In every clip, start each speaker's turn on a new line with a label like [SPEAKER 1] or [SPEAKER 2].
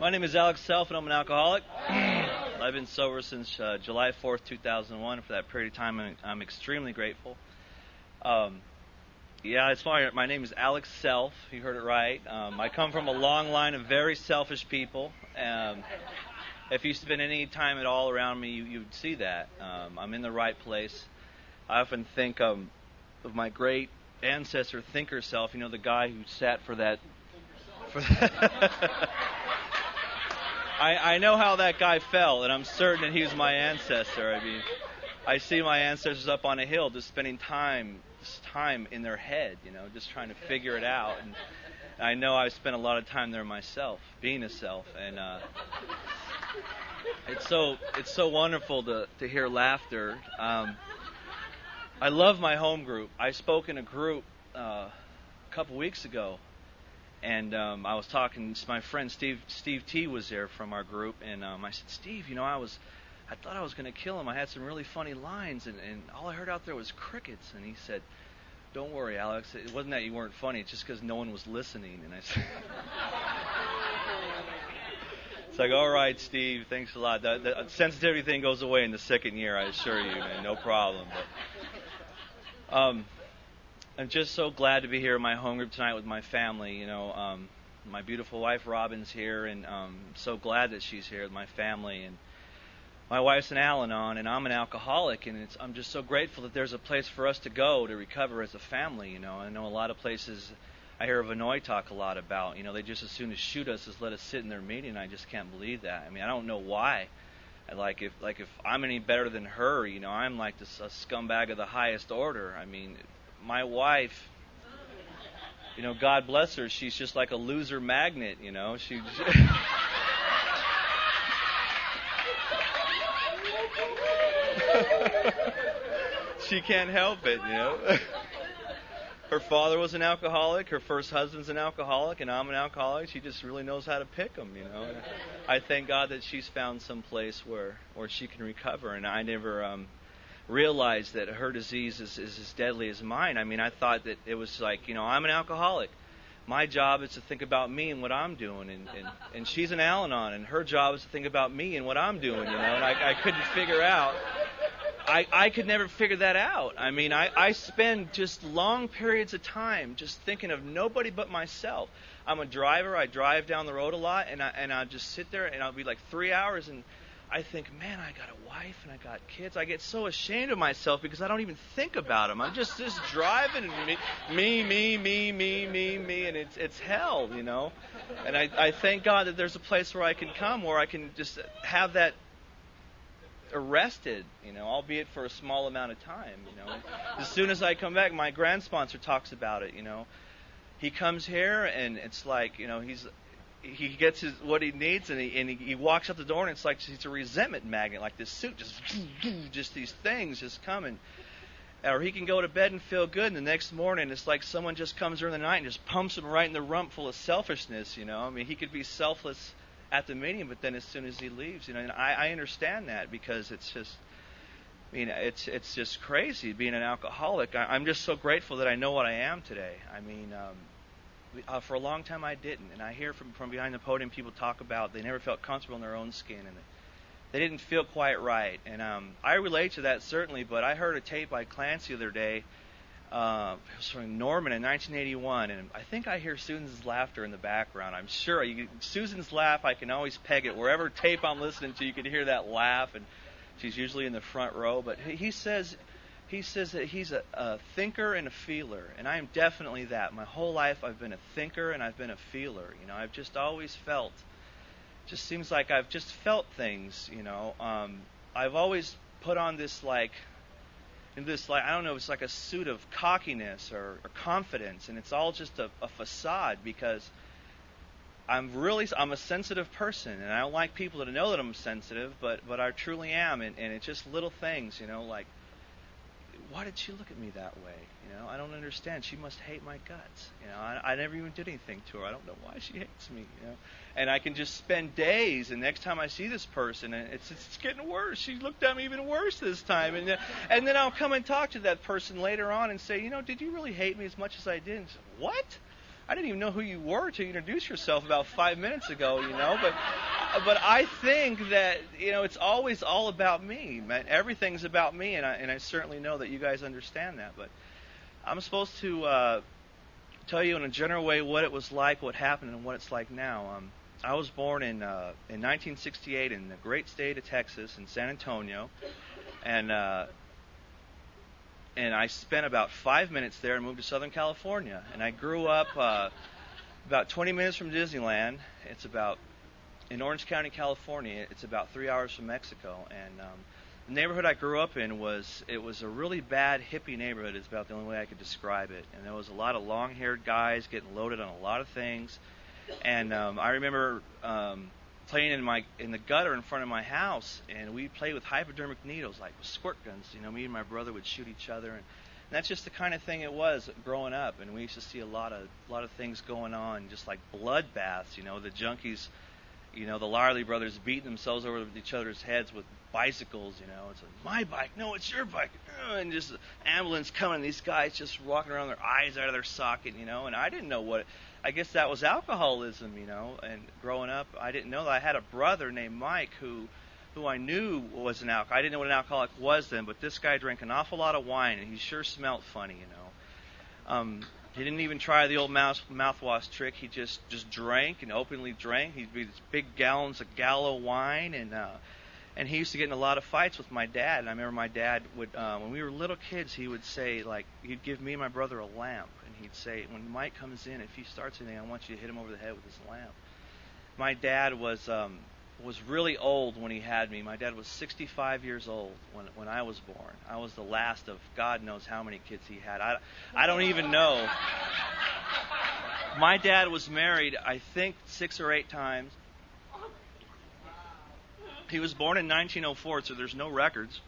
[SPEAKER 1] My name is Alex Self, and I'm an alcoholic. I've been sober since July 4th, 2001. For that period of time, I'm extremely grateful. It's funny. My name is Alex Self. You heard it right. I come from a long line of very selfish people. If you spend any time at all around me, you'd see that. I'm in the right place. I often think of my great ancestor, Thinker Self. You know, the guy who sat for that. I know how that guy felt, and I'm certain that he was my ancestor. I mean, I see my ancestors up on a hill just spending time in their head, just trying to figure it out. And I know I've spent a lot of time there myself, being a self, and it's so wonderful to hear laughter. I love my home group. I spoke in a group a couple weeks ago. And I was talking to my friend Steve T was there from our group, and I said, Steve, I thought I was going to kill him. I had some really funny lines, and all I heard out there was crickets. And he said, don't worry, Alex, it wasn't that you weren't funny, it's just because no one was listening. And I said, it's like, all right, Steve, thanks a lot. The sensitivity thing goes away in the second year, I assure you, man, no problem. But I'm just so glad to be here in my home group tonight with my family. My beautiful wife Robin's here, and I'm so glad that she's here with my family. And my wife's an Al-Anon, and I'm an alcoholic, and I'm just so grateful that there's a place for us to go to recover as a family. I know a lot of places I hear Vinoy talk a lot about. They just as soon as shoot us as let us sit in their meeting. I just can't believe that. I mean, I don't know why. If I'm any better than her, I'm like a scumbag of the highest order. I mean, my wife, God bless her, she's just like a loser magnet, She she can't help it, Her father was an alcoholic, her first husband's an alcoholic, and I'm an alcoholic. She just really knows how to pick them, I thank God that she's found some place where she can recover, and I never realized that her disease is as deadly as mine. I mean, I thought that it was like, I'm an alcoholic. My job is to think about me and what I'm doing, and she's an Al-Anon, and her job is to think about me and what I'm doing, and I couldn't figure out. I could never figure that out. I mean, I spend just long periods of time just thinking of nobody but myself. I'm a driver. I drive down the road a lot, and I'll just sit there, and I'll be like 3 hours, and I think, man, I got a wife and I got kids. I get so ashamed of myself because I don't even think about them. I'm just driving and me, and it's hell, And I thank God that there's a place where I can come where I can just have that arrested, albeit for a small amount of time, As soon as I come back, my grand sponsor talks about it, He comes here and it's like, he gets what he needs, and he walks out the door, and it's like he's a resentment magnet, like this suit, just these things just coming. Or he can go to bed and feel good, and the next morning it's like someone just comes during the night and just pumps him right in the rump full of selfishness, I mean, he could be selfless at the meeting, but then as soon as he leaves, and I understand that because it's just, it's just crazy being an alcoholic. I'm just so grateful that I know what I am today. I mean, for a long time I didn't, and I hear from behind the podium people talk about they never felt comfortable in their own skin, and they didn't feel quite right, and I relate to that certainly. But I heard a tape by Clancy the other day. It was from Norman in 1981, and I think I hear Susan's laughter in the background. I'm sure Susan's laugh, I can always peg it wherever tape I'm listening to. You can hear that laugh, and she's usually in the front row. But he says that he's a thinker and a feeler, and I am definitely that. My whole life I've been a thinker and I've been a feeler. I've just always felt. Just seems like I've just felt things. I've always put on this I don't know, it's like a suit of cockiness or confidence, and it's all just a facade because I'm a sensitive person, and I don't like people to know that I'm sensitive, but I truly am, and it's just little things, like, why did she look at me that way? I don't understand. She must hate my guts. I never even did anything to her. I don't know why she hates me. And I can just spend days, and next time I see this person, and it's getting worse. She looked at me even worse this time, and then I'll come and talk to that person later on and say, did you really hate me as much as I did? And say, what? I didn't even know who you were to introduce yourself about 5 minutes ago, but I think that, it's always all about me, man. Everything's about me, and I certainly know that you guys understand that. But I'm supposed to tell you in a general way what it was like, what happened, and what it's like now. I was born in 1968 in the great state of Texas, in San Antonio, and I spent about 5 minutes there and moved to Southern California. And I grew up about 20 minutes from Disneyland. It's about in Orange County, California. It's about 3 hours from Mexico. And the neighborhood I grew up in was a really bad hippie neighborhood. Is about the only way I could describe it. And there was a lot of long-haired guys getting loaded on a lot of things. And I remember playing in the gutter in front of my house, and we played with hypodermic needles, like with squirt guns. Me and my brother would shoot each other, and that's just the kind of thing it was growing up. And we used to see a lot of things going on, just like bloodbaths. The junkies, the Larley brothers beating themselves over each other's heads with bicycles. It's my bike, no, it's your bike, and just ambulance coming. These guys just walking around, their eyes out of their socket. And I didn't know what. I guess that was alcoholism, and growing up, I didn't know that I had a brother named Mike who I knew was an alcoholic. I didn't know what an alcoholic was then, but this guy drank an awful lot of wine, and he sure smelled funny, He didn't even try the old mouthwash trick. He just drank and openly drank. He'd be these big gallons of Gallo wine, and he used to get in a lot of fights with my dad. And I remember my dad would, when we were little kids, he would say, like, he'd give me and my brother a lamp. He'd say, when Mike comes in, if he starts anything, I want you to hit him over the head with this lamp. My dad was really old when he had me. My dad was 65 years old when I was born. I was the last of God knows how many kids he had. I don't even know. My dad was married, I think, 6 or 8 times. He was born in 1904, so there's no records.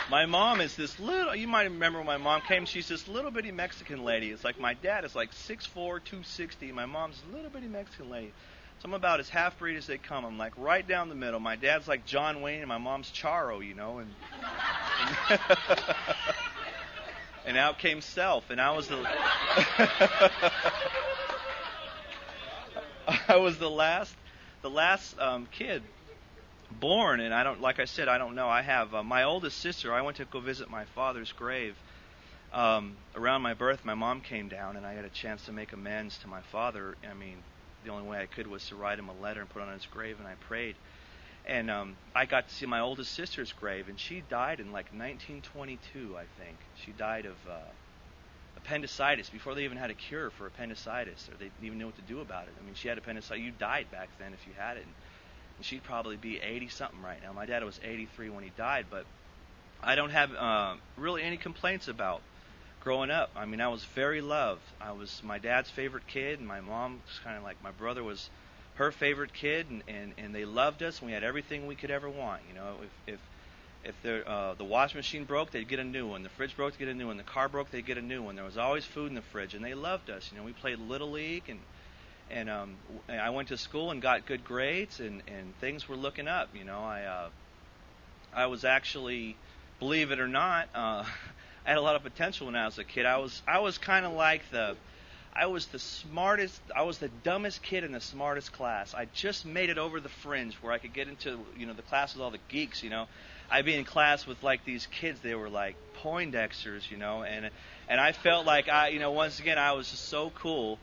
[SPEAKER 1] My mom is this little, you might remember when my mom came, she's this little bitty Mexican lady. It's like my dad is like 6'4", 260. My mom's a little bitty Mexican lady. So I'm about as half-breed as they come. I'm like right down the middle. My dad's like John Wayne and my mom's Charo, and and out came Self, and I was the last kid born, and I don't know. I have my oldest sister. I went to go visit my father's grave around my birth. My mom came down, and I had a chance to make amends to my father. The only way I could was to write him a letter and put it on his grave, and I prayed. And I got to see my oldest sister's grave, and she died in like 1922, I think. She died of appendicitis before they even had a cure for appendicitis, or they didn't even know what to do about it. She had appendicitis. You died back then if you had it. And she'd probably be 80-something right now. My dad was 83 when he died, but I don't have really any complaints about growing up. I was very loved. I was my dad's favorite kid, and my mom was kind of like my brother was her favorite kid, and they loved us, and we had everything we could ever want. If the washing machine broke, they'd get a new one. The fridge broke, they'd get a new one. The car broke, they'd get a new one. There was always food in the fridge, and they loved us. We played Little League, and I went to school and got good grades, and things were looking up. I was actually, believe it or not, I had a lot of potential when I was a kid. I was kind of like I was the smartest, I was the dumbest kid in the smartest class. I just made it over the fringe where I could get into, the class with all the geeks, I'd be in class with like these kids, they were like Poindexters, and I felt like once again, I was just so cool.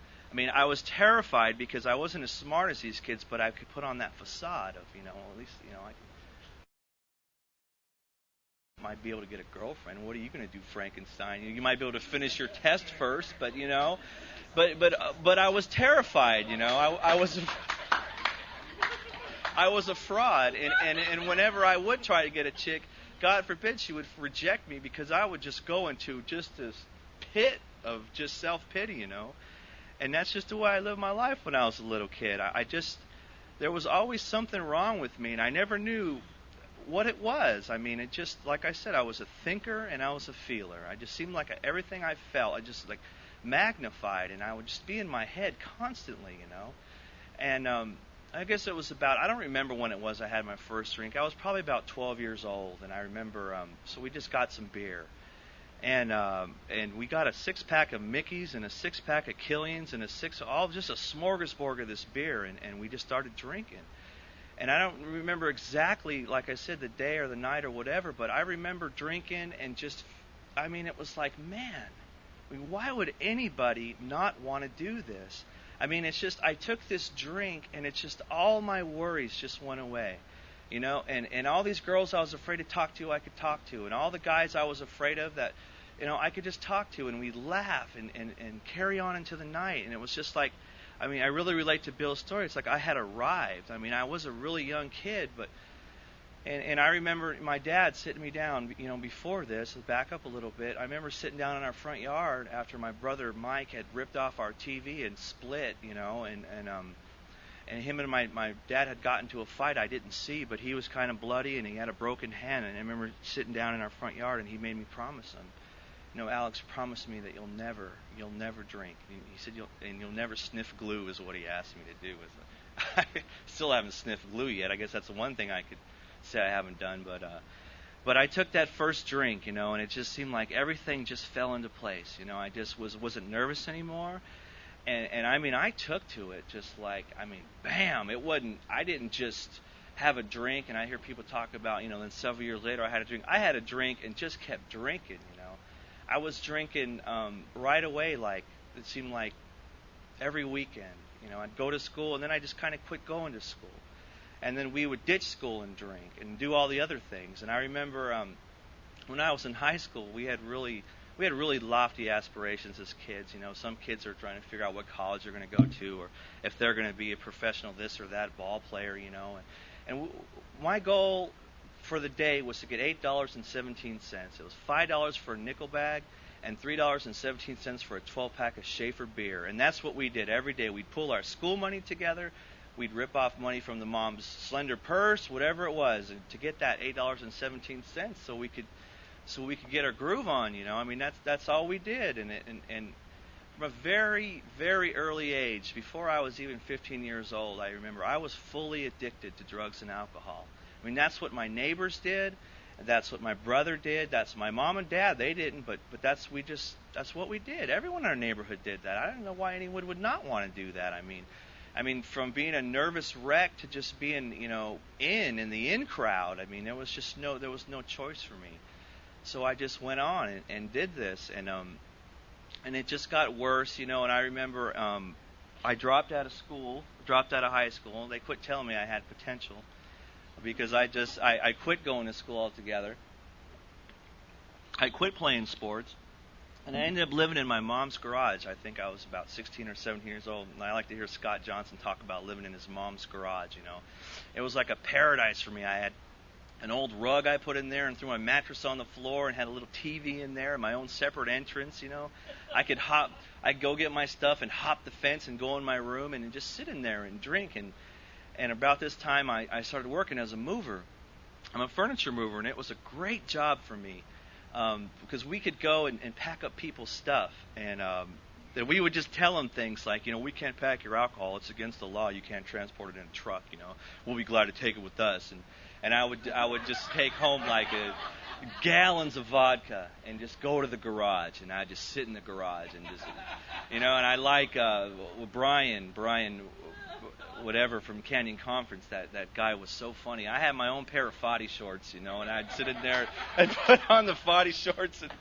[SPEAKER 1] I was terrified because I wasn't as smart as these kids, but I could put on that facade of, at least, I might be able to get a girlfriend. What are you going to do, Frankenstein? You might be able to finish your test first, but but I was terrified. I was a fraud, and whenever I would try to get a chick, God forbid she would reject me because I would just go into just this pit of just self-pity, And that's just the way I lived my life when I was a little kid. There was always something wrong with me, and I never knew what it was. It just, like I said, I was a thinker and I was a feeler. I just seemed like everything I felt, I just like magnified, and I would just be in my head constantly, And I guess it was about, I don't remember when it was I had my first drink. I was probably about 12 years old, and I remember, so we just got some beer. and we got a 6-pack of Mickey's and a 6-pack of Killian's and all just a smorgasbord of this beer, and we just started drinking. And I don't remember exactly, like I said, the day or the night or whatever, but I remember drinking and just, I mean, it was like, man, I mean, why would anybody not want to do this? I mean, it's just, I took this drink and it's just all my worries just went away. You know, and all these girls I was afraid to talk to, I could talk to. And all the guys I was afraid of that, you know, I could just talk to. And we'd laugh and carry on into the night. And it was just like, I mean, I really relate to Bill's story. It's like I had arrived. I mean, I was a really young kid, but, and I remember my dad sitting me down, you know, before this, back up a little bit. I remember sitting down in our front yard after my brother Mike had ripped off our TV and split, you know, and him and my dad had gotten into a fight I didn't see, but he was kind of bloody and he had a broken hand. And I remember sitting down in our front yard and he made me promise him, you know, Alex, promise me that you'll never drink. And he said you'll never sniff glue is what he asked me to do. I still haven't sniffed glue yet. I guess that's the one thing I could say I haven't done. But I took that first drink, you know, and it just seemed like everything just fell into place. You know, I just wasn't nervous anymore. And I mean, I took to it just like, I mean, bam, I didn't just have a drink, and I hear people talk about, you know, then several years later I had a drink. I had a drink and just kept drinking, you know. I was drinking right away, like, it seemed like every weekend. You know, I'd go to school, and then I just kind of quit going to school. And then we would ditch school and drink and do all the other things. And I remember when I was in high school, we had really lofty aspirations as kids. You know, some kids are trying to figure out what college they're going to go to, or if they're going to be a professional this or that ball player, you know. And my goal for the day was to get $8.17. It was $5 for a nickel bag and $3.17 for a 12-pack of Schaefer beer. And that's what we did every day. We'd pull our school money together. We'd rip off money from the mom's slender purse, whatever it was, to get that $8.17 so we could get our groove on, you know. I mean, that's all we did. And from a very, very early age, before I was even 15 years old, I remember I was fully addicted to drugs and alcohol. I mean, that's what my neighbors did. That's what my brother did. That's my mom and dad. They didn't, but that's what we did. Everyone in our neighborhood did that. I don't know why anyone would not want to do that. I mean, from being a nervous wreck to just being, you know, in the in crowd. I mean, there was no choice for me. So I just went on and did this, and it just got worse, you know. And I remember I dropped out of high school. They quit telling me I had potential because I quit going to school altogether. I quit playing sports, and I ended up living in my mom's garage. I think I was about 16 or 17 years old, and I like to hear Scott Johnson talk about living in his mom's garage, you know. It was like a paradise for me. I had an old rug I put in there and threw my mattress on the floor and had a little TV in there, my own separate entrance, you know. I'd go get my stuff and hop the fence and go in my room and just sit in there and drink. And about this time I started working as a mover. I'm a furniture mover, and it was a great job for me because we could go and pack up people's stuff. And that we would just tell them things like, you know, we can't pack your alcohol. It's against the law. You can't transport it in a truck, you know. We'll be glad to take it with us. And I would just take home like gallons of vodka and just go to the garage, and I'd just sit in the garage and just, you know. And I like Brian, whatever, from Canyon Conference. That guy was so funny. I had my own pair of foddy shorts, you know, and I'd sit in there and put on the foddy shorts, and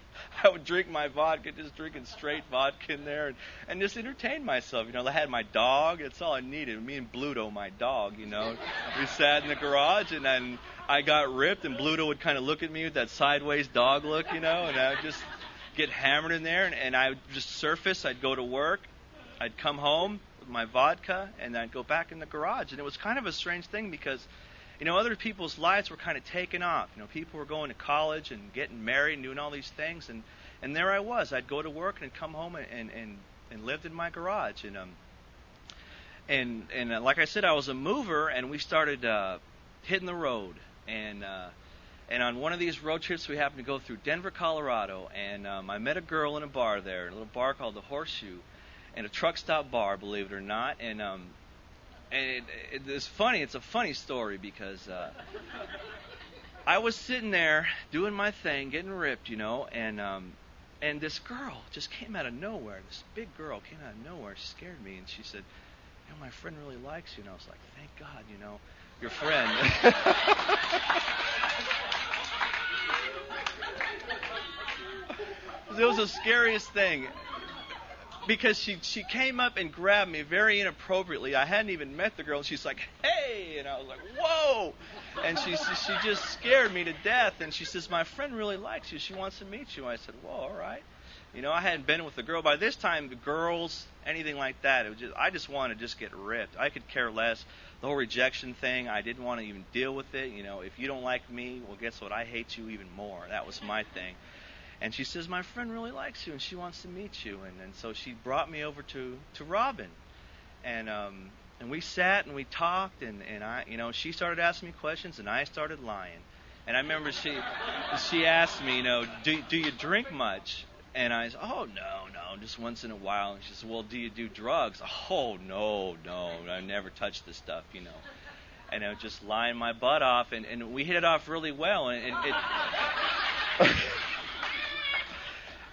[SPEAKER 1] I would drink my vodka, just drinking straight vodka in there, and just entertain myself. You know, I had my dog. That's all I needed. Me and Bluto, my dog, you know. We sat in the garage, and then I got ripped, and Bluto would kind of look at me with that sideways dog look, you know, and I would just get hammered in there, and I would just surface. I'd go to work. I'd come home with my vodka, and then I'd go back in the garage. And it was kind of a strange thing because, you know, other people's lives were kind of taking off. You know, people were going to college and getting married and doing all these things, and there I was. I'd go to work and come home and lived in my garage. And like I said, I was a mover, and we started hitting the road. And on one of these road trips, we happened to go through Denver, Colorado, and I met a girl in a bar there, a little bar called the Horseshoe, and a truck stop bar, believe it or not. And it's funny. It's a funny story because I was sitting there doing my thing, getting ripped, you know, and And this girl just came out of nowhere. This big girl came out of nowhere. She scared me, and she said, my friend really likes you. And I was like, thank God, your friend. It was the scariest thing. Because she came up and grabbed me very inappropriately. I hadn't even met the girl, and she's like, hey! And I was like, whoa! And she just scared me to death. And she says, my friend really likes you. She wants to meet you. I said, well, all right. I hadn't been with a girl. By this time, the girls, anything like that, I just wanted to get ripped. I could care less. The whole rejection thing, I didn't want to even deal with it. If you don't like me, well, guess what? I hate you even more. That was my thing. And she says, my friend really likes you, and she wants to meet you. And so she brought me over to Robin. And we sat and we talked, and I, she started asking me questions, and I started lying. And I remember she asked me, do you drink much? And I said, oh, no, just once in a while. And she said, well, do you do drugs? Oh, no, I never touched this stuff, And I was just lying my butt off, and we hit it off really well. And it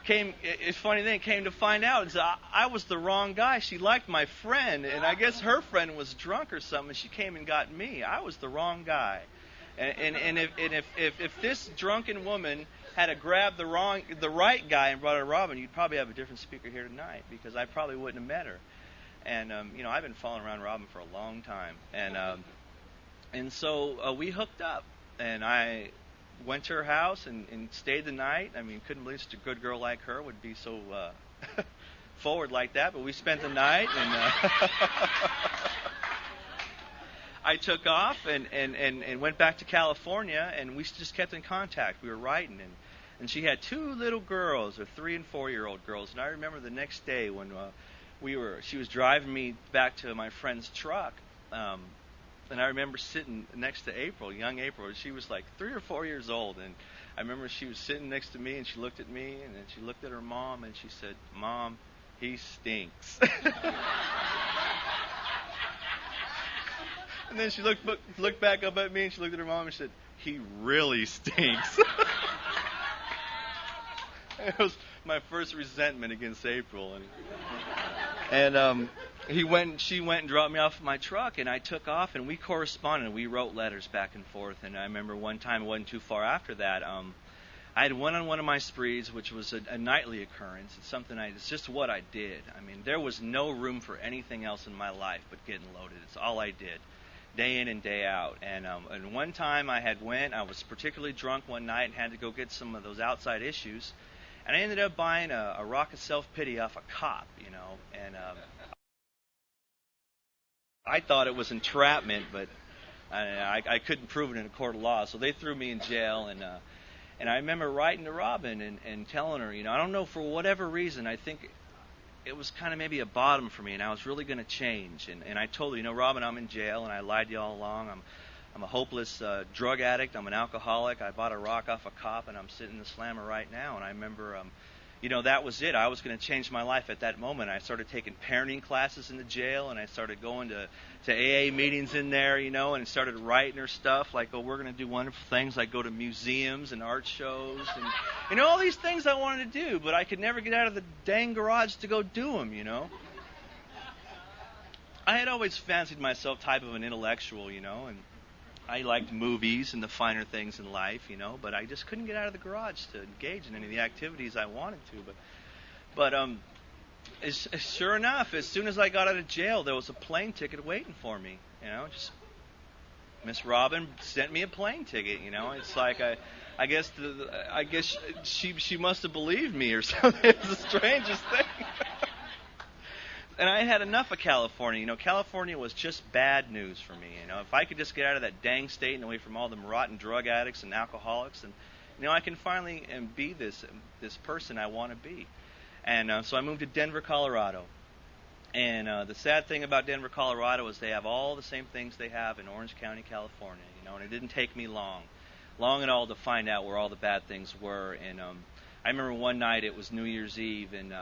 [SPEAKER 1] it's funny thing, came to find out is I was the wrong guy. She liked my friend, and I guess her friend was drunk or something, and she came and got me. I was the wrong guy. And if this drunken woman had grabbed the right guy and brought her to Robin, you'd probably have a different speaker here tonight, because I probably wouldn't have met her. And I've been following around Robin for a long time, and so we hooked up, and I went to her house and stayed the night. I mean, couldn't believe such a good girl like her would be so forward like that, but we spent the night, and I took off and went back to California, and we just kept in contact. We were writing, and she had two little girls, or 3 and 4-year-old girls, and I remember the next day when she was driving me back to my friend's truck, and I remember sitting next to April, young April. She was like 3 or 4 years old, and I remember she was sitting next to me, and she looked at me, and then she looked at her mom, and she said, Mom, he stinks. And then she looked back up at me, and she looked at her mom, and she said, he really stinks. It was my first resentment against April, and she went and dropped me off at my truck, and I took off, and we corresponded. We wrote letters back and forth, and I remember one time, it wasn't too far after that, I had went on one of my sprees, which was a nightly occurrence. It's something it's just what I did. I mean, there was no room for anything else in my life but getting loaded. It's all I did, day in and day out. And one time I was particularly drunk one night and had to go get some of those outside issues, and I ended up buying a rock of self-pity off a cop, and I thought it was entrapment, but I couldn't prove it in a court of law, so they threw me in jail. And I remember writing to Robin and telling her, I don't know, for whatever reason, I think it was kind of maybe a bottom for me, and I was really going to change. And I told her, Robin, I'm in jail, and I lied to you all along. I'm a hopeless drug addict. I'm an alcoholic. I bought a rock off a cop, and I'm sitting in the slammer right now. And I remember, that was it. I was going to change my life at that moment. I started taking parenting classes in the jail, and I started going to AA meetings in there, and started writing her stuff like, we're going to do wonderful things, like go to museums and art shows, and all these things I wanted to do, but I could never get out of the dang garage to go do them, I had always fancied myself type of an intellectual, and I liked movies and the finer things in life, but I just couldn't get out of the garage to engage in any of the activities I wanted to. But sure enough, as soon as I got out of jail, there was a plane ticket waiting for me. Just Miss Robin sent me a plane ticket. It's like I guess she must have believed me or something. It's the strangest thing. And I had enough of California. California was just bad news for me. If I could just get out of that dang state and away from all them rotten drug addicts and alcoholics, and I can finally be this person I want to be. And so I moved to Denver, Colorado. And the sad thing about Denver, Colorado is they have all the same things they have in Orange County, California. And it didn't take me long at all to find out where all the bad things were. And I remember one night, it was New Year's Eve, and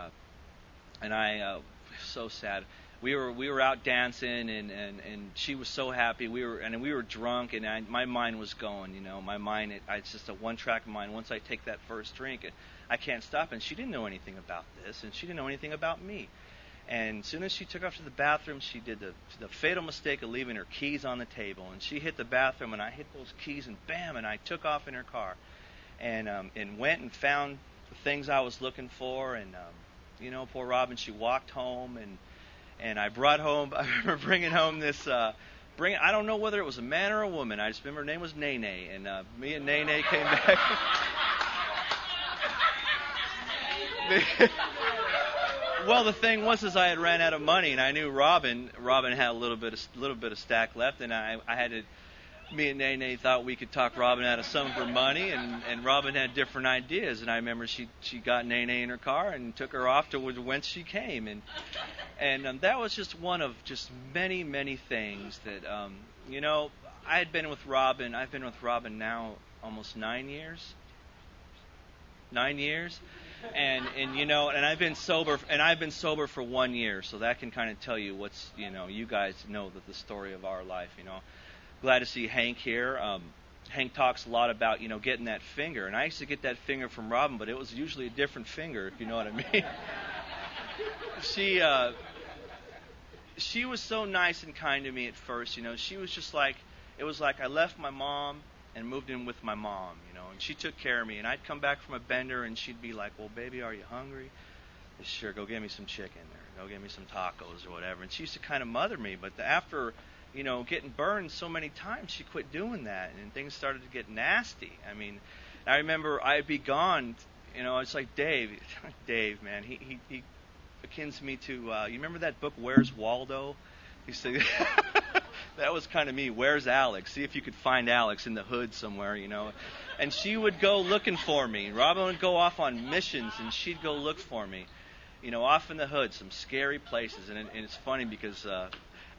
[SPEAKER 1] I so sad. we were out dancing, and she was so happy. We were drunk, and my mind was going. My mind, it's just a one-track mind. Once I take that first drink, I can't stop. And she didn't know anything about this, and she didn't know anything about me. And as soon as she took off to the bathroom, she did the fatal mistake of leaving her keys on the table. And she hit the bathroom, and I hit those keys, and bam, and I took off in her car, and went and found the things I was looking for. And poor Robin, she walked home, and I brought home. I remember bringing home this. I don't know whether it was a man or a woman. I just remember her name was Nene, and me and Nene came back. Well, the thing was, is I had ran out of money, and I knew Robin had a little bit of stack left, and I had to. Me and Nene thought we could talk Robin out of some of her money, and Robin had different ideas. And I remember she got Nene in her car and took her off to whence she came, and that was just one of just many, many things that I had been with Robin. I've been with Robin now almost 9 years. 9 years. And I've been sober for 1 year, so that can kind of tell you what's you guys know that the story of our life. Glad to see Hank here. Hank talks a lot about getting that finger, and I used to get that finger from Robin, but it was usually a different finger, if you know what I mean. She was so nice and kind to me at first. She was just like, it was like I left my mom and moved in with my mom, and she took care of me. And I'd come back from a bender, and she'd be like, "Well, baby, are you hungry?" "Sure, go get me some chicken, or go get me some tacos, or whatever." And she used to kind of mother me, but after getting burned so many times, she quit doing that, and things started to get nasty. I mean, I remember I'd be gone. It's like Dave, man. He akins me to. You remember that book, Where's Waldo? He said. That was kind of me. Where's Alex? See if you could find Alex in the hood somewhere, And she would go looking for me. Robin would go off on missions, and she'd go look for me, off in the hood, some scary places. And it's funny because I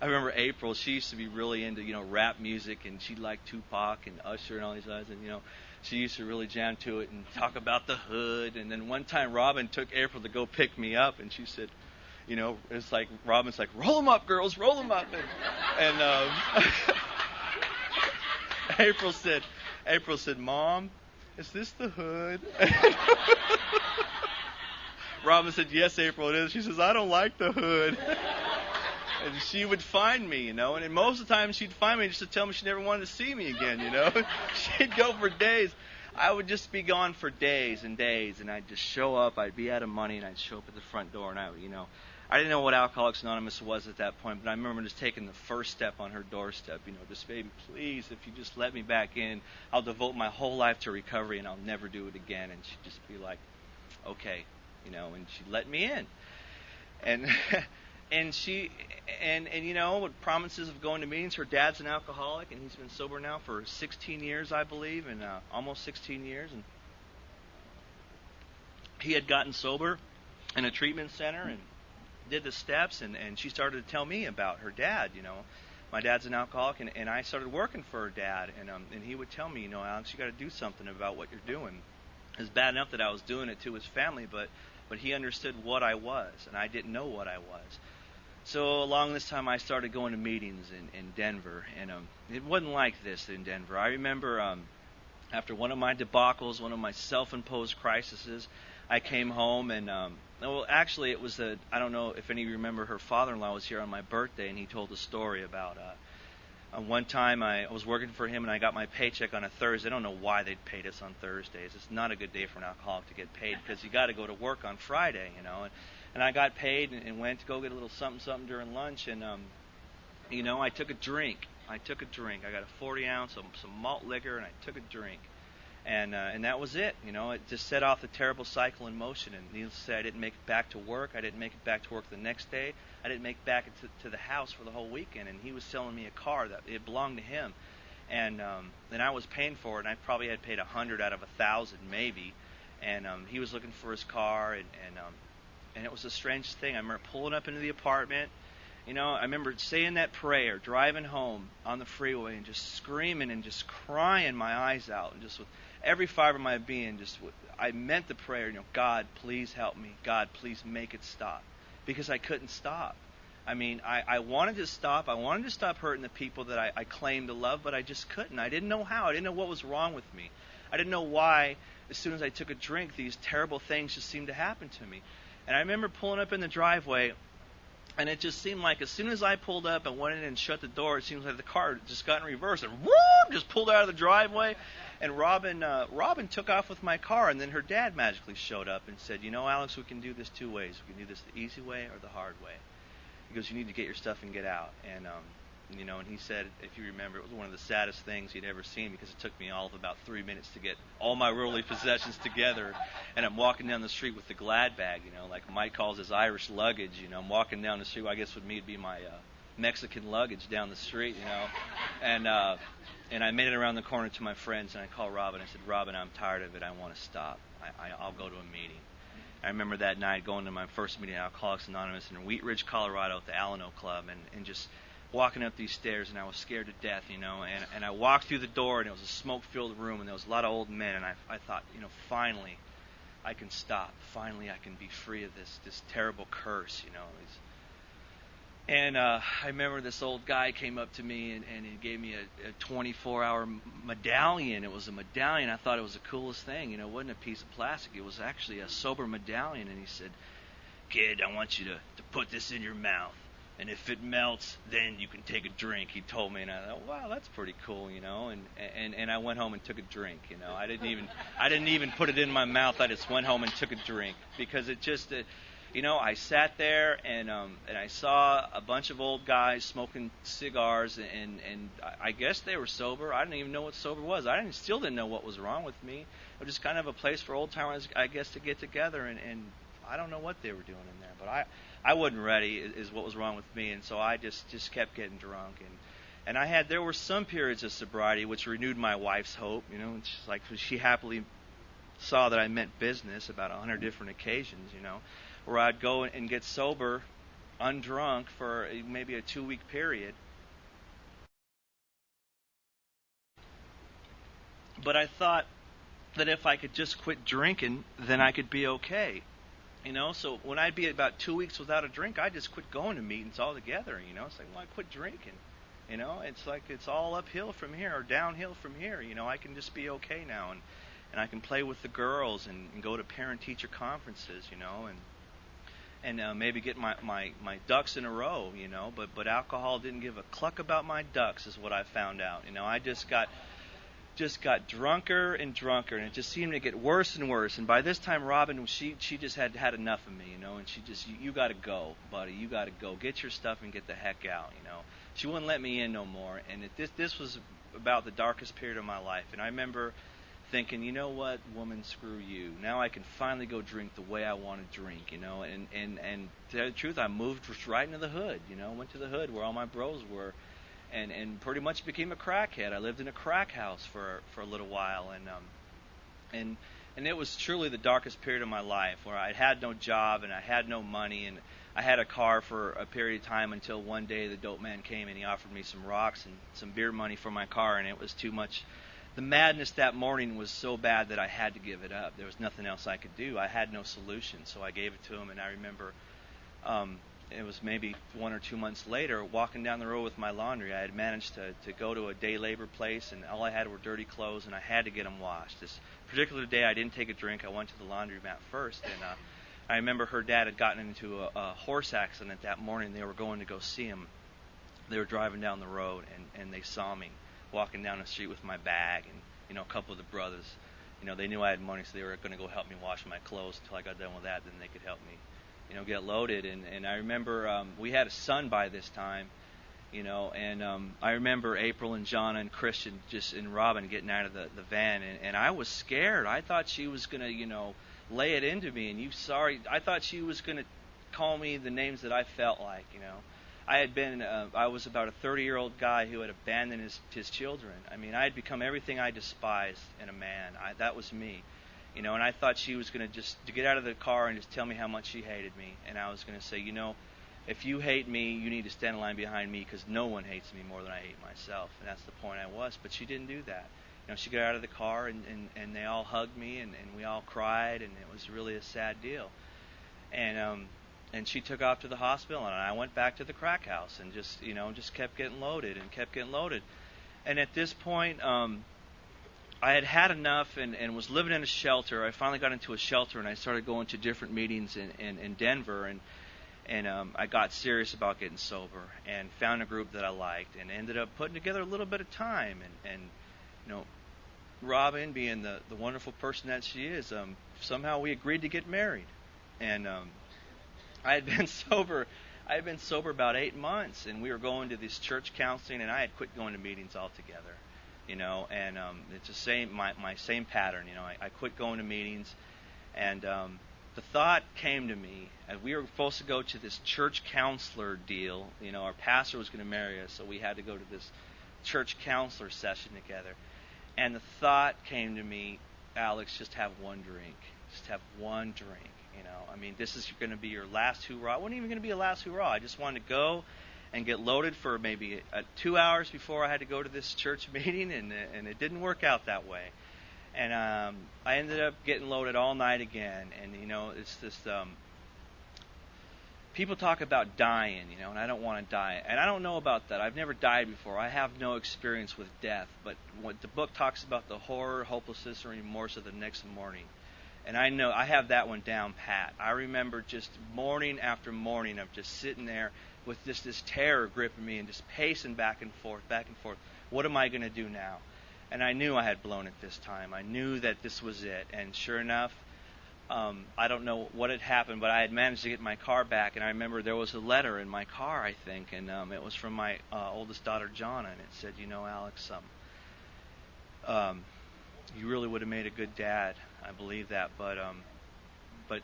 [SPEAKER 1] remember April. She used to be really into rap music, and she liked Tupac and Usher and all these guys. And she used to really jam to it and talk about the hood. And then one time, Robin took April to go pick me up, and she said. It's like Robin's like, "Roll them up, girls, roll them up," and April said, "Mom, is this the hood?" Robin said, "Yes, April, it is." She says, "I don't like the hood." And she would find me, and most of the time she'd find me just to tell me she never wanted to see me again. She'd go for days. I would just be gone for days and days, and I'd just show up. I'd be out of money, and I'd show up at the front door, and I didn't know what Alcoholics Anonymous was at that point, but I remember just taking the first step on her doorstep, just, "Baby, please, if you just let me back in, I'll devote my whole life to recovery, and I'll never do it again." And she'd just be like, "Okay," and she'd let me in. And with promises of going to meetings. Her dad's an alcoholic, and he's been sober now for 16 years, I believe, and almost 16 years. And he had gotten sober in a treatment center and did the steps, and she started to tell me about her dad. My dad's an alcoholic, and I started working for her dad, and he would tell me, "Alex, you got to do something about what you're doing." It's bad enough that I was doing it to his family, but he understood what I was, and I didn't know what I was. So along this time, I started going to meetings in Denver, and it wasn't like this in Denver. I remember after one of my debacles, one of my self-imposed crises, I came home, and actually it was I don't know if any of you remember, her father-in-law was here on my birthday, and he told a story about one time I was working for him, and I got my paycheck on a Thursday. I don't know why they'd paid us on Thursdays. It's not a good day for an alcoholic to get paid, because you got to go to work on Friday, And I got paid and went to go get a little something during lunch, and I took a drink. I got a 40 ounce of some malt liquor, and I took a drink. And that was it. It just set off the terrible cycle in motion. And needless to say, I didn't make it back to work. I didn't make it back to work the next day. I didn't make it back to the house for the whole weekend. And he was selling me a car that it belonged to him. And I was paying for it. And I probably had paid $100 out of $1,000 maybe. And he was looking for his car. And it was a strange thing. I remember pulling up into the apartment. I remember saying that prayer, driving home on the freeway, and just screaming and just crying my eyes out, and just with every fiber of my being, I meant the prayer. God, please help me. God, please make it stop, because I couldn't stop. I mean, I wanted to stop. I wanted to stop hurting the people that I claimed to love, but I just couldn't. I didn't know how. I didn't know what was wrong with me. I didn't know why, as soon as I took a drink, these terrible things just seemed to happen to me. And I remember pulling up in the driveway, and it just seemed like as soon as I pulled up and went in and shut the door, it seems like the car just got in reverse and whoop, just pulled out of the driveway. And Robin took off with my car, and then her dad magically showed up and said, Alex, we can do this two ways. We can do this the easy way or the hard way. He goes, you need to get your stuff and get out. And and he said, if you remember, it was one of the saddest things he'd ever seen, because it took me all of about 3 minutes to get all my worldly possessions together. And I'm walking down the street with the glad bag, like Mike calls his Irish luggage. I'm walking down the street. I guess with me it'd be my Mexican luggage down the street, And I made it around the corner to my friends, and I called Robin. I said, Robin, I'm tired of it. I want to stop. I'll go to a meeting. I remember that night going to my first meeting at Alcoholics Anonymous in Wheat Ridge, Colorado at the Alano Club, and just walking up these stairs, and I was scared to death, and I walked through the door, and it was a smoke-filled room, and there was a lot of old men, and I thought, finally I can stop. Finally I can be free of this terrible curse, And I remember this old guy came up to me and he gave me a 24-hour medallion. It was a medallion. I thought it was the coolest thing. It wasn't a piece of plastic. It was actually a sober medallion. And he said, kid, I want you to put this in your mouth. And if it melts, then you can take a drink, he told me. And I thought, wow, that's pretty cool, And I went home and took a drink, I didn't even put it in my mouth. I just went home and took a drink, because it just... I sat there and I saw a bunch of old guys smoking cigars, and I guess they were sober. I didn't even know what sober was. Still didn't know what was wrong with me. It was just kind of a place for old timers, I guess, to get together, and I don't know what they were doing in there, but I wasn't ready, is what was wrong with me, and so I just kept getting drunk, and there were some periods of sobriety which renewed my wife's hope. It's like she happily saw that I meant business about 100 different occasions, where I'd go and get sober, undrunk, for maybe a 2-week period. But I thought that if I could just quit drinking, then I could be okay. So when I'd be about 2 weeks without a drink, I'd just quit going to meetings altogether. It's like, well, I quit drinking. It's like it's all uphill from here or downhill from here. I can just be okay now, and I can play with the girls and go to parent-teacher conferences, and maybe get my ducks in a row, but alcohol didn't give a cluck about my ducks, is what I found out. I just got drunker and drunker, and it just seemed to get worse and worse. And by this time, Robin, she just had enough of me, and she just, you got to go, buddy, you got to go, get your stuff and get the heck out, She wouldn't let me in no more, and this was about the darkest period of my life. And I remember thinking, you know what, woman, screw you. Now I can finally go drink the way I want to drink, And to tell you the truth, I moved right into the hood, Went to the hood where all my bros were, and pretty much became a crackhead. I lived in a crack house for a little while, and it was truly the darkest period of my life, where I had no job and I had no money, and I had a car for a period of time until one day the dope man came and he offered me some rocks and some beer money for my car, and it was too much. The madness that morning was so bad that I had to give it up. There was nothing else I could do. I had no solution, so I gave it to him. And I remember it was maybe 1 or 2 months later, walking down the road with my laundry. I had managed to go to a day labor place, and all I had were dirty clothes, and I had to get them washed. This particular day, I didn't take a drink. I went to the laundromat first, and I remember her dad had gotten into a horse accident that morning. They were going to go see him. They were driving down the road, and they saw me walking down the street with my bag, and a couple of the brothers, they knew I had money, so they were going to go help me wash my clothes until I got done with that. Then they could help me, get loaded. And I remember we had a son by this time, and I remember April and Jonna and Christian and Robin getting out of the van, and I was scared. I thought she was going to, lay it into me, and I thought she was going to call me the names that I felt like, I was about a 30-year-old guy who had abandoned his children. I mean, I had become everything I despised in a man. That was me, and I thought she was going to get out of the car and just tell me how much she hated me. And I was going to say, if you hate me, you need to stand in line behind me, because no one hates me more than I hate myself. And that's the point I was. But she didn't do that. She got out of the car, and they all hugged me, and we all cried, and it was really a sad deal. And and she took off to the hospital, and I went back to the crack house and just kept getting loaded and kept getting loaded. And at this point, I had had enough and was living in a shelter. I finally got into a shelter, and I started going to different meetings in Denver, and I got serious about getting sober and found a group that I liked and ended up putting together a little bit of time. And Robin, being the wonderful person that she is, somehow we agreed to get married. And I had been sober about 8 months, and we were going to this church counseling, and I had quit going to meetings altogether. And it's the same, my same pattern. I quit going to meetings, and the thought came to me, as we were supposed to go to this church counselor deal. Our pastor was going to marry us, so we had to go to this church counselor session together. And the thought came to me, Alex, just have one drink. Just have one drink. This is going to be your last hoorah. It wasn't even going to be a last hoorah. I just wanted to go and get loaded for maybe 2 hours before I had to go to this church meeting, and it didn't work out that way. And I ended up getting loaded all night again. And it's this people talk about dying, and I don't want to die. And I don't know about that. I've never died before. I have no experience with death. But what the book talks about, the horror, hopelessness, or remorse of the next morning. And I know I have that one down pat. I remember just morning after morning of just sitting there with just this terror gripping me and just pacing back and forth. What am I going to do now? And I knew I had blown it this time. I knew that this was it. And sure enough, I don't know what had happened, but I had managed to get my car back. And I remember there was a letter in my car, I think, and it was from my oldest daughter, Jonna, and it said, Alex, you really would have made a good dad. I believe that, but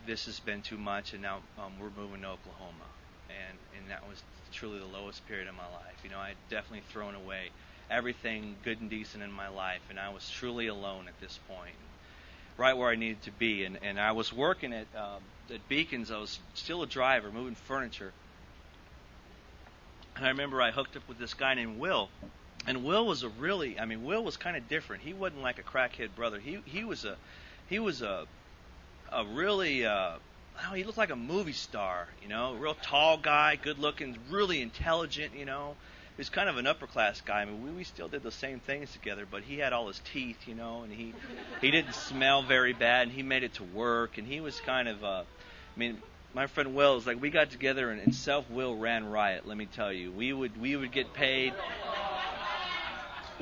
[SPEAKER 1] this has been too much, and now we're moving to Oklahoma, and that was truly the lowest period of my life. I had definitely thrown away everything good and decent in my life, and I was truly alone at this point, right where I needed to be. And I was working at Beacons. I was still a driver, moving furniture, and I remember I hooked up with this guy named Will. And Will was Will was kind of different. He wasn't like a crackhead brother. He was a really, he looked like a movie star, a real tall guy, good looking, really intelligent, He was kind of an upper class guy. We still did the same things together, but he had all his teeth, and he didn't smell very bad, and he made it to work, and he was kind of, my friend Will is like, we got together and self-will ran riot, let me tell you. We would get paid.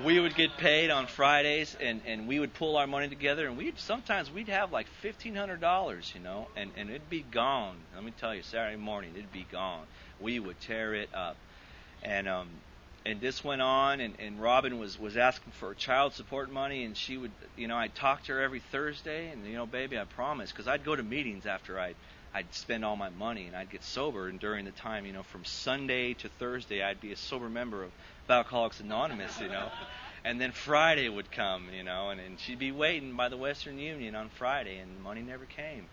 [SPEAKER 1] We would get paid on Fridays, and we would pull our money together, and sometimes we'd have like $1,500, and it'd be gone. Let me tell you, Saturday morning, it'd be gone. We would tear it up. And this went on, and Robin was asking for child support money, and she would, I'd talk to her every Thursday, and, baby, I promise, because I'd go to meetings after I'd spend all my money, and I'd get sober, and during the time, from Sunday to Thursday, I'd be a sober member of Alcoholics Anonymous, and then Friday would come, and she'd be waiting by the Western Union on Friday, and the money never came,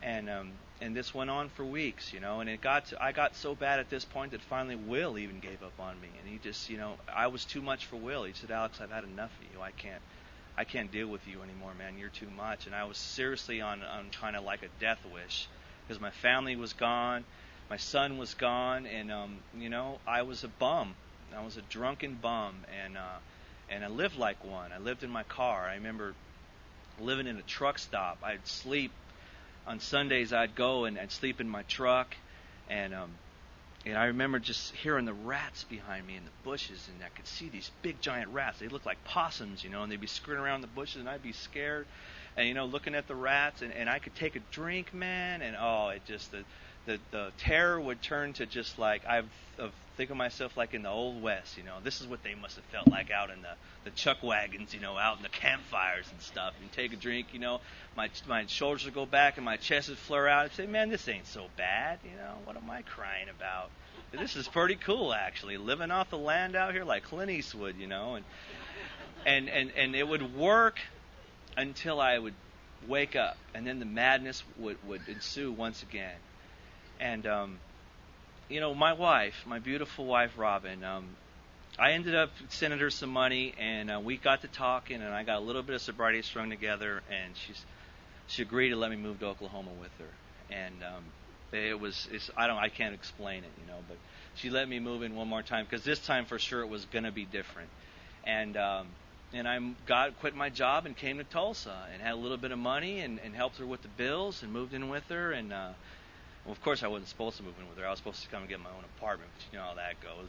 [SPEAKER 1] and this went on for weeks, and I got so bad at this point that finally Will even gave up on me, and he just, I was too much for Will. He said, Alex, I've had enough of you. I can't deal with you anymore, man. You're too much. And I was seriously on kind of like a death wish, because my family was gone, my son was gone, and I was a bum. I was a drunken bum, and I lived like one. I lived in my car. I remember living in a truck stop. I'd sleep on Sundays. I'd go and I'd sleep in my truck, and I remember just hearing the rats behind me in the bushes, and I could see these big giant rats. They looked like possums, and they'd be skirting around the bushes, and I'd be scared, and looking at the rats, and I could take a drink, man, and it just the terror would turn to just like think of myself like in the Old West, This is what they must have felt like out in the chuck wagons, out in the campfires and stuff. And take a drink, my shoulders would go back and my chest would flare out. I'd say, man, this ain't so bad, What am I crying about? This is pretty cool, actually, living off the land out here like Clint Eastwood, And it would work until I would wake up, and then the madness would ensue once again. And my wife, my beautiful wife, Robin, I ended up sending her some money, and we got to talking, and I got a little bit of sobriety strung together, and she agreed to let me move to Oklahoma with her. And I can't explain it, but she let me move in one more time because this time for sure it was going to be different. And quit my job and came to Tulsa and had a little bit of money and helped her with the bills and moved in with her. And well, of course I wasn't supposed to move in with her. I was supposed to come and get my own apartment, but you know how that goes.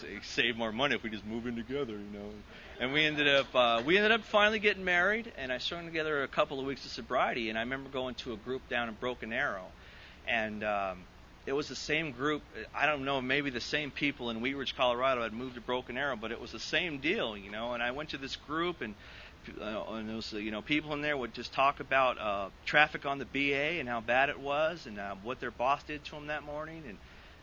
[SPEAKER 1] It'd save more money if we just move in together, And we ended up finally getting married, and I strung together a couple of weeks of sobriety. And I remember going to a group down in Broken Arrow, and it was the same group. I don't know, maybe the same people in Wheat Ridge, Colorado had moved to Broken Arrow, but it was the same deal, And I went to this group, and there was, people in there would just talk about traffic on the BA and how bad it was, and what their boss did to them that morning. And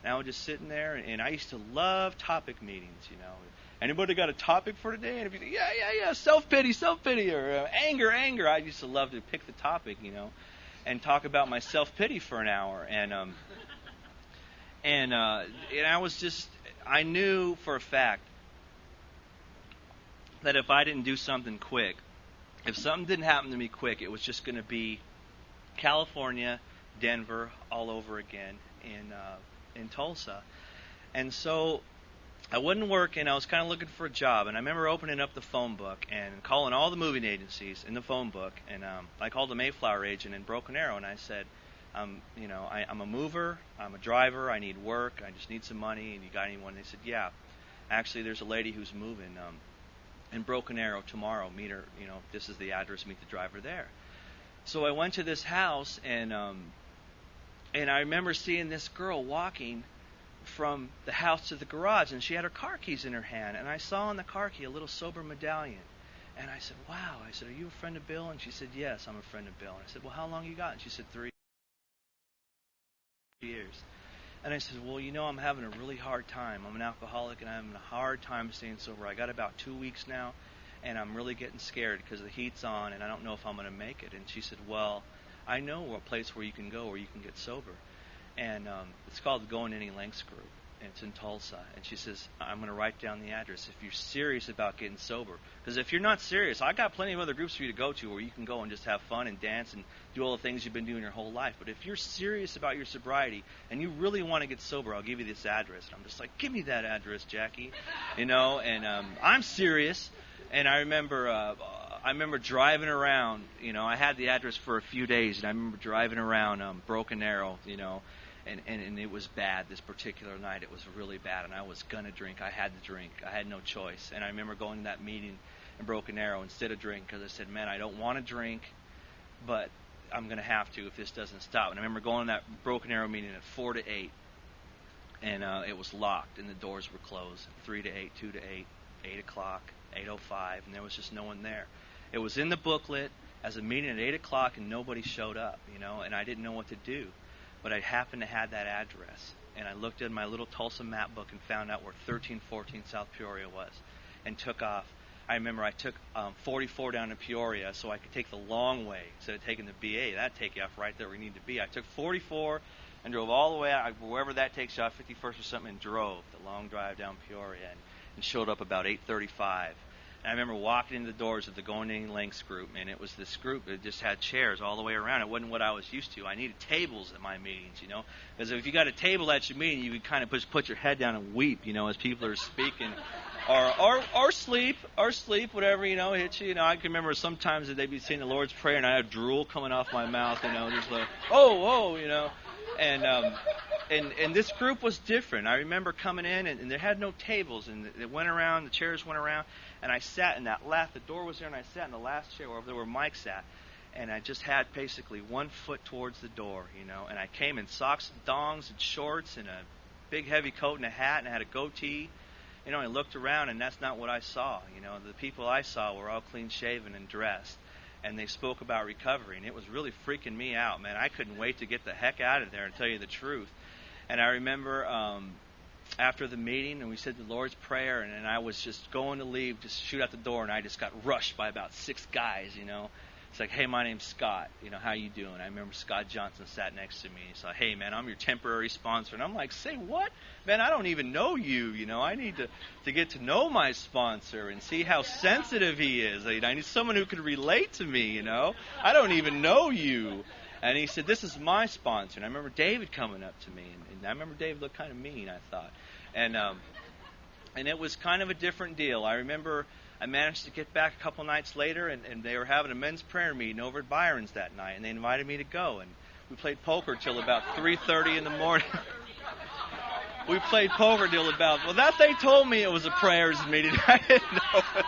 [SPEAKER 1] I was just sitting there, and I used to love topic meetings, Anybody got a topic for today? And if you think, yeah, self-pity, or anger. I used to love to pick the topic, and talk about my self-pity for an hour. And I knew for a fact that if I didn't do something quick, if something didn't happen to me quick, it was just going to be California, Denver, all over again in Tulsa. And so I wasn't working. I was kind of looking for a job. And I remember opening up the phone book and calling all the moving agencies in the phone book. And I called the Mayflower agent in Broken Arrow, and I said, I'm a mover, I'm a driver, I need work, I just need some money, and you got anyone? They said, yeah. Actually, there's a lady who's moving in Broken Arrow tomorrow. Meet her, this is the address, meet the driver there. So I went to this house, and I remember seeing this girl walking from the house to the garage, and she had her car keys in her hand, and I saw on the car key a little sober medallion. And I said, wow. I said, are you a friend of Bill? And she said, yes, I'm a friend of Bill. And I said, well, how long you got? And she said, 3 years. And I said, well, I'm having a really hard time. I'm an alcoholic, and I'm having a hard time staying sober. I got about 2 weeks now, and I'm really getting scared because the heat's on, and I don't know if I'm going to make it. And she said, well, I know a place where you can go where you can get sober. And it's called the Going Any Lengths Group, and it's in Tulsa. And she says, I'm going to write down the address if you're serious about getting sober. Because if you're not serious, I got plenty of other groups for you to go to where you can go and just have fun and dance and do all the things you've been doing your whole life. But if you're serious about your sobriety and you really want to get sober, I'll give you this address. And I'm just like, give me that address, Jackie. And I'm serious. And I remember driving around. I had the address for a few days, and I remember driving around Broken Arrow, and it was bad this particular night. It was really bad, and I was going to drink. I had to drink. I had no choice. And I remember going to that meeting in Broken Arrow instead of drink because I said, man, I don't want to drink, but I'm going to have to if this doesn't stop. And I remember going to that Broken Arrow meeting at 4 to 8, and it was locked, and the doors were closed. 3 to 8, 2 to 8, 8 o'clock, 8:05, and there was just no one there. It was in the booklet as a meeting at 8 o'clock, and nobody showed up, and I didn't know what to do. But I happened to have that address, and I looked at my little Tulsa map book and found out where 1314 South Peoria was, and took off. I remember I took 44 down to Peoria so I could take the long way instead of taking the BA. That'd take you off right there where you need to be. I took 44 and drove all the way out, wherever that takes you off, 51st or something, and drove the long drive down Peoria and showed up about 8:35. And I remember walking into the doors of the Going Any Lengths group, and it was this group that just had chairs all the way around. It wasn't what I was used to. I needed tables at my meetings, because if you got a table at your meeting, you could kind of just put your head down and weep, as people are speaking, or sleep, whatever, hits you. I can remember sometimes that they'd be saying the Lord's Prayer, and I had drool coming off my mouth, just like, And this group was different. I remember coming in, and there had no tables, and it went around, the chairs went around, and I sat in that last, the door was there, and I sat in the last chair where Mike sat, and I just had basically 1 foot towards the door, and I came in socks and thongs and shorts and a big heavy coat and a hat, and I had a goatee, I looked around, and that's not what I saw, the people I saw were all clean shaven and dressed, and they spoke about recovery, and it was really freaking me out, man. I couldn't wait to get the heck out of there and tell you the truth. And I remember after the meeting, and we said the Lord's Prayer, and I was just going to leave, just shoot out the door, and I just got rushed by about 6 guys, It's like, hey, my name's Scott, how you doing? I remember Scott Johnson sat next to me. He's like, hey, man, I'm your temporary sponsor. And I'm like, say what? Man, I don't even know you, I need to get to know my sponsor and see how sensitive he is. I need someone who could relate to me, I don't even know you. And he said, "This is my sponsor." And I remember David coming up to me, and I remember David looked kind of mean, I thought. And it was kind of a different deal. I remember I managed to get back a couple nights later, and they were having a men's prayer meeting over at Byron's that night, and they invited me to go. And we played poker till about 3:30 in the morning. We played poker till about, well, that they told me it was a prayers meeting. I didn't know it.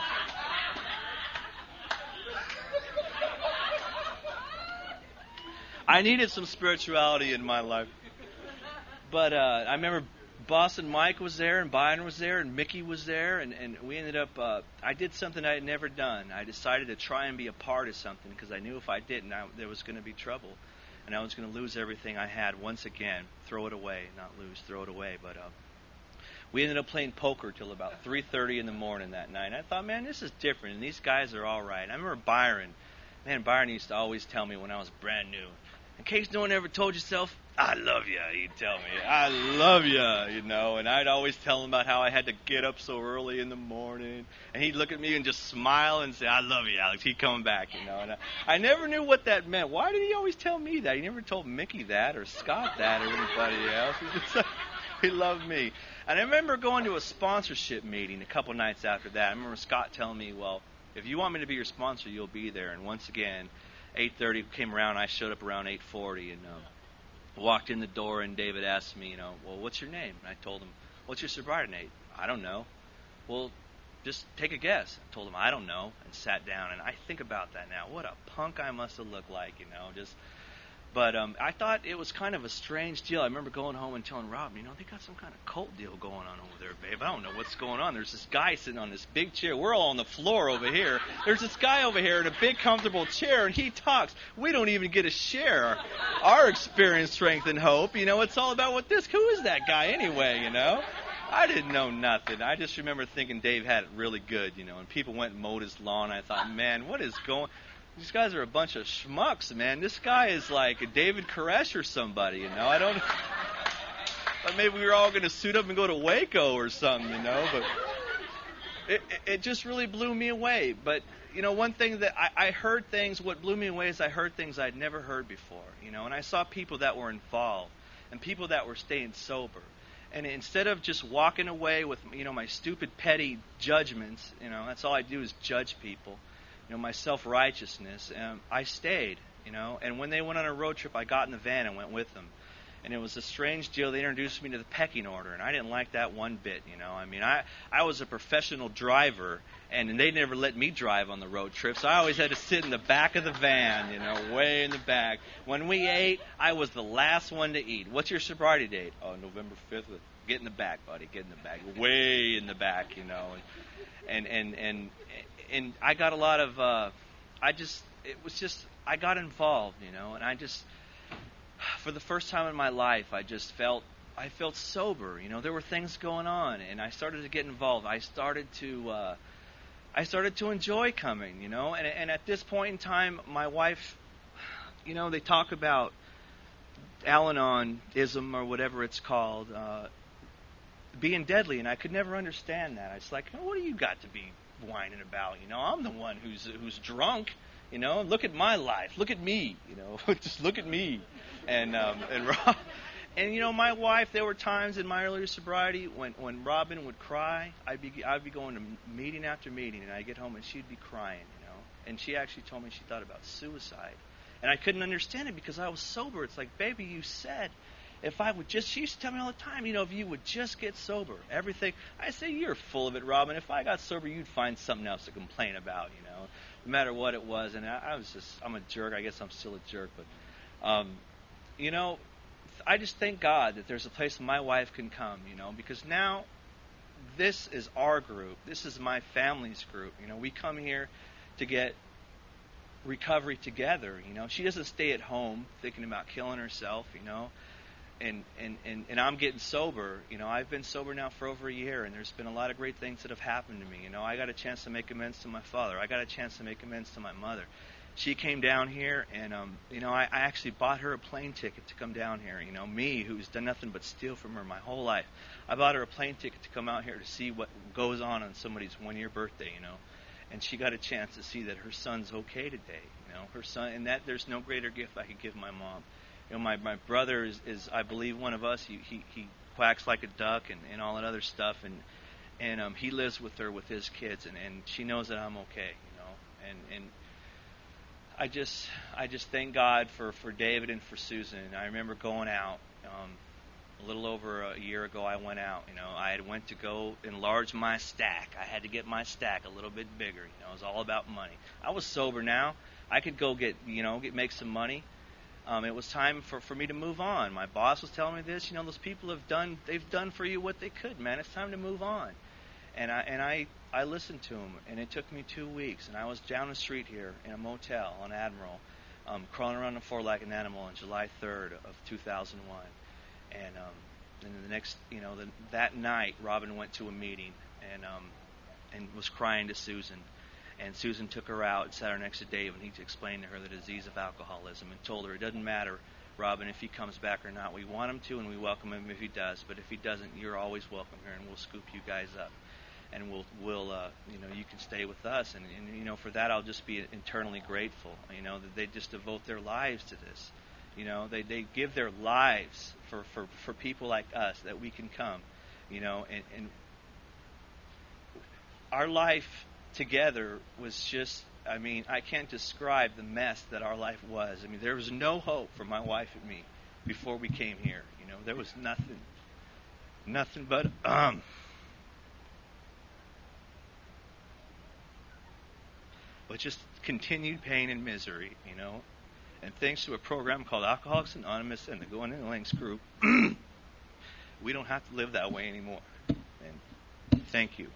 [SPEAKER 1] I needed some spirituality in my life. But I remember Boston Mike was there, and Byron was there, and Mickey was there, and we ended up, I did something I had never done. I decided to try and be a part of something, because I knew if I didn't, there was going to be trouble. And I was going to lose everything I had once again. Throw it away. Not lose, throw it away. But we ended up playing poker till about 3:30 in the morning that night. And I thought, man, this is different, and these guys are all right. I remember Byron. Man, Byron used to always tell me when I was brand new, in case no one ever told yourself, "I love you," he'd tell me, "I love you," and I'd always tell him about how I had to get up so early in the morning, and he'd look at me and just smile and say, "I love you, Alex." He'd come back, and I never knew what that meant. Why did he always tell me that? He never told Mickey that, or Scott that, or anybody else. He loved me. And I remember going to a sponsorship meeting a couple nights after that. I remember Scott telling me, "Well, if you want me to be your sponsor, you'll be there." And once again, 8:30 came around. I showed up around 8:40, and walked in the door, and David asked me, "Well, what's your name?" And I told him, "What's your sobriety date?" "I don't know." "Well, just take a guess." I told him, "I don't know," and sat down. And I think about that now. What a punk I must have looked like, But I thought it was kind of a strange deal. I remember going home and telling Rob, they got some kind of cult deal going on over there, babe. I don't know what's going on. There's this guy sitting on this big chair. We're all on the floor over here. There's this guy over here in a big, comfortable chair, and he talks. We don't even get to share our experience, strength, and hope. It's all about who is that guy anyway, I didn't know nothing. I just remember thinking Dave had it really good, and people went and mowed his lawn. I thought, man, what is going on? These guys are a bunch of schmucks, man. This guy is like a David Koresh or somebody, I don't. But maybe we were all going to suit up and go to Waco or something, But it just really blew me away. But one thing that I heard things. What blew me away is I heard things I'd never heard before, And I saw people that were involved and people that were staying sober. And instead of just walking away with my stupid petty judgments, that's all I do is judge people. My self-righteousness, I stayed, and when they went on a road trip, I got in the van and went with them. And it was a strange deal. They introduced me to the pecking order, and I didn't like that one bit, I was a professional driver, and they never let me drive on the road trips. I always had to sit in the back of the van, way in the back. When we ate, I was the last one to eat. What's your sobriety date? "Oh, November 5th. Get in the back, buddy. Get in the back. Way in the back, And I got a lot of, I got involved, and I just, for the first time in my life, I felt sober, there were things going on, and I started to get involved. I started to enjoy coming, and at this point in time, my wife, they talk about Al-Anon-ism or whatever it's called, being deadly, and I could never understand that. It's like, what do you got to be whining about? I'm the one who's drunk. Look at my life. Look at me. Just look at me. And my wife. There were times in my earlier sobriety when Robin would cry. I'd be going to meeting after meeting, and I'd get home and she'd be crying. And she actually told me she thought about suicide, and I couldn't understand it because I was sober. It's like, baby, you said. If I would just, she used to tell me all the time, if you would just get sober, everything. I say, you're full of it, Robin. If I got sober, you'd find something else to complain about, no matter what it was. And I'm a jerk. I guess I'm still a jerk. But, I just thank God that there's a place my wife can come, because now this is our group. This is my family's group. We come here to get recovery together. She doesn't stay at home thinking about killing herself, And I'm getting sober. I've been sober now for over a year, and there's been a lot of great things that have happened to me. I got a chance to make amends to my father. I got a chance to make amends to my mother. She came down here, and I actually bought her a plane ticket to come down here. Me, who's done nothing but steal from her my whole life. I bought her a plane ticket to come out here to see what goes on somebody's 1-year birthday. And she got a chance to see that her son's okay today. her son, and that there's no greater gift I could give my mom. My brother is I believe one of us. He quacks like a duck and all that other stuff, and he lives with her with his kids, and she knows that I'm okay, and I just thank God for David and for Susan. I remember going out a little over a year ago. I went out. I had went to go enlarge my stack. I had to get my stack a little bit bigger. It was all about money. I was sober now. I could go make some money. It was time for me to move on. My boss was telling me this. Those people they've done for you what they could, man. It's time to move on. And I listened to him, and it took me 2 weeks. And I was down the street here in a motel on Admiral, crawling around the floor like an animal on July 3rd of 2001. And then the next, that night, Robin went to a meeting and was crying to Susan. And Susan took her out and sat her next to Dave, and he explained to her the disease of alcoholism and told her, it doesn't matter, Robin, if he comes back or not. We want him to, and we welcome him if he does. But if he doesn't, you're always welcome here, and we'll scoop you guys up. And we'll you can stay with us. And for that, I'll just be eternally grateful, that they just devote their lives to this. They give their lives for people like us, that we can come, and our life together was just, I can't describe the mess that our life was. There was no hope for my wife and me before we came here. There was nothing but just continued pain and misery, And thanks to a program called Alcoholics Anonymous and the Going in the Links group, we don't have to live that way anymore. And thank you.